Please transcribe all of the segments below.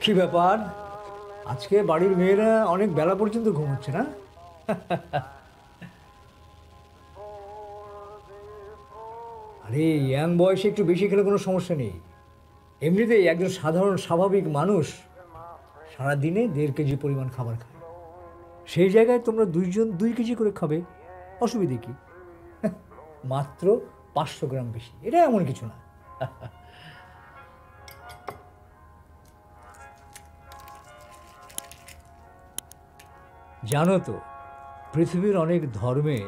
কি ব্যাপার, আজকে বাড়ির মেয়েরা অনেক বেলা পর্যন্ত ঘুমোচ্ছে না? আরে ইয়াং বয়সে একটু বেশি খেলে কোনো সমস্যা নেই। এমনিতেই একজন সাধারণ স্বাভাবিক মানুষ সারাদিনে 1.5 কেজি পরিমাণ খাবার খায়। সেই জায়গায় তোমরা দুইজন 2 কেজি করে খাবে, অসুবিধে কি? মাত্র 500 গ্রাম বেশি, এটা এমন কিছু না। জানো তো, পৃথিবীর অনেক ধর্মে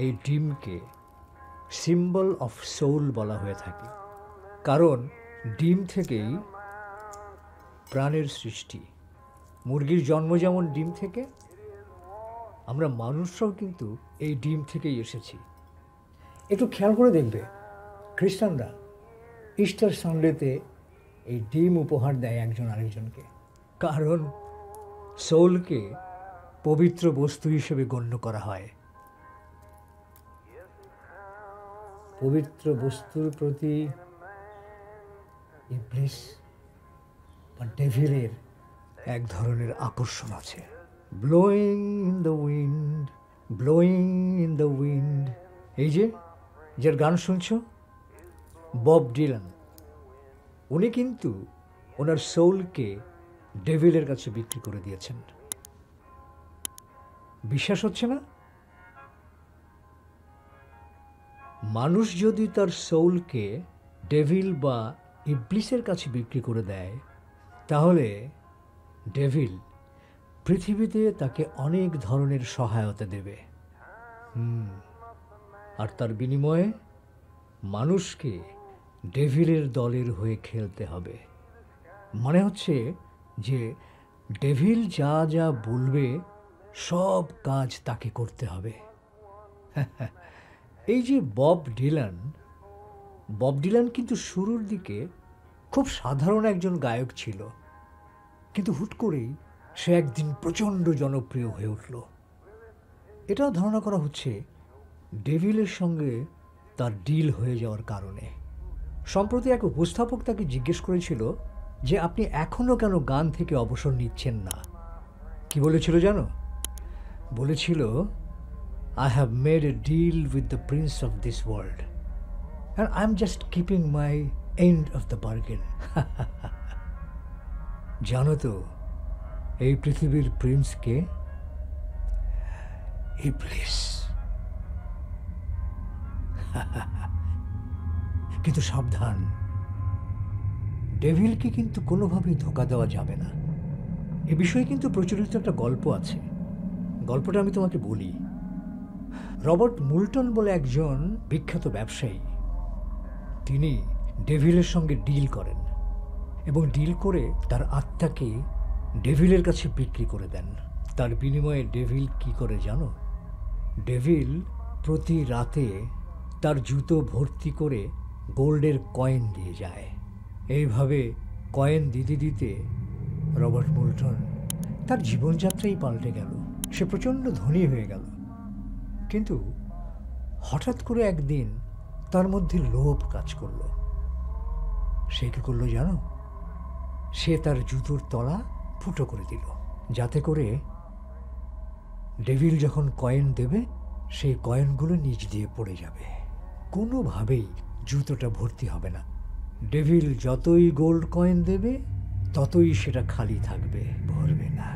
এই ডিমকে সিম্বল অফ সোল বলা হয়ে থাকে, কারণ ডিম থেকেই প্রাণের সৃষ্টি। মুরগির জন্ম যেমন ডিম থেকে, আমরা মানুষরাও কিন্তু এই ডিম থেকেই এসেছি। একটু খেয়াল করে দেখবে, খ্রিস্টানরা ইস্টার সানডেতে এই ডিম উপহার দেয় একজন আরেকজনকে, কারণ সোলকে পবিত্র বস্তু হিসেবে গণ্য করা হয়। পবিত্র বস্তুর প্রতি ইবলিস বা ডেভিলের এক ধরনের আকর্ষণ আছে। Blowing in the wind, blowing in the wind, এই যে যার গান শুনছো, বব ডিলান, উনি কিন্তু ওনার সোলকে ডেভিলের কাছে বিক্রি করে দিয়েছেন। বিশ্বাস হচ্ছে না? মানুষ যদি তার সোলকে ডেভিল বা ইবলিসের কাছে বিক্রি করে দেয়, তাহলে ডেভিল পৃথিবীতে তাকে অনেক ধরনের সহায়তা দেবে। আর তার বিনিময়ে মানুষকে ডেভিলের দলের হয়ে খেলতে হবে। মানে হচ্ছে যে ডেভিল যা যা বলবে সব কাজ তাকে করতে হবে। এই যে বব ডিলান কিন্তু শুরুর দিকে খুব সাধারণ একজন গায়ক ছিল, কিন্তু হুট করেই সে একদিন প্রচণ্ড জনপ্রিয় হয়ে উঠল। এটাও ধারণা করা হচ্ছে ডেভিলের সঙ্গে তার ডিল হয়ে যাওয়ার কারণে। সম্প্রতি এক উপস্থাপক তাকে জিজ্ঞেস করেছিল যে আপনি এখনও কেন গান থেকে অবসর নিচ্ছেন না। কি বলেছিল জানো? বলেছিল, I have made a deal with the prince of this world and I'm just keeping my end of the bargain. জানো তো এই পৃথিবীর প্রিন্স কে? ইবলিস। কিন্তু সাবধান, ডেভিলকে কিন্তু কোনোভাবেই ধোঁকা দেওয়া যাবে না। এ বিষয়ে কিন্তু প্রচলিত একটা গল্প আছে, গল্পটা আমি তোমাকে বলি। রবার্ট মুল্টন বলে একজন বিখ্যাত ব্যবসায়ী, তিনি ডেভিলের সঙ্গে ডিল করেন এবং ডিল করে তার আত্মাকে ডেভিলের কাছে বিক্রি করে দেন। তার বিনিময়ে ডেভিল কি করে জানো? ডেভিল প্রতি রাতে তার জুতো ভর্তি করে গোল্ডের কয়েন দিয়ে যায়। এইভাবে কয়েন দিতে দিতে রবার্ট মুল্টন তার জীবনযাত্রাই পাল্টে গেল। সে প্রচণ্ড ধনী হয়ে গেল। কিন্তু হঠাৎ করে একদিন তার মধ্যে লোভ কাজ করলো। সে কি করলো জানো? সে তার জুতোর তলা ফুটো করে দিল, যাতে করে ডেভিল যখন কয়েন দেবে সেই কয়েনগুলো নিচ দিয়ে পড়ে যাবে, কোনোভাবেই জুতোটা ভর্তি হবে না। ডেভিল যতই গোল্ড কয়েন দেবে ততই সেটা খালি থাকবে, ভরবে না।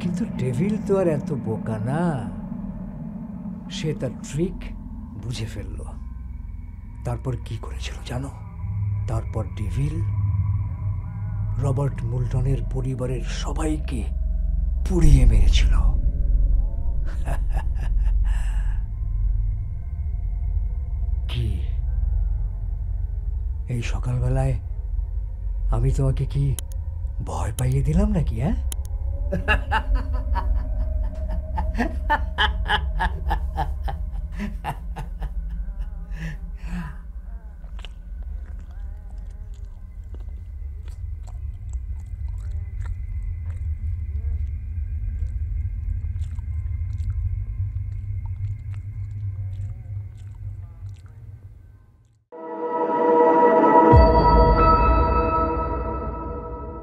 কিন্তু ডেভিল তো আর এত বোকা না, সে তার ট্রিক বুঝে ফেলল। তারপর কি করেছিল জানো? তারপর ডেভিল রবার্ট মুল্টনের পরিবারের সবাইকে পুড়িয়ে মেরেছিল। কি এই সকালবেলায় আমি তোমাকে কি ভয় পাইয়ে দিলাম নাকি? হ্যাঁ?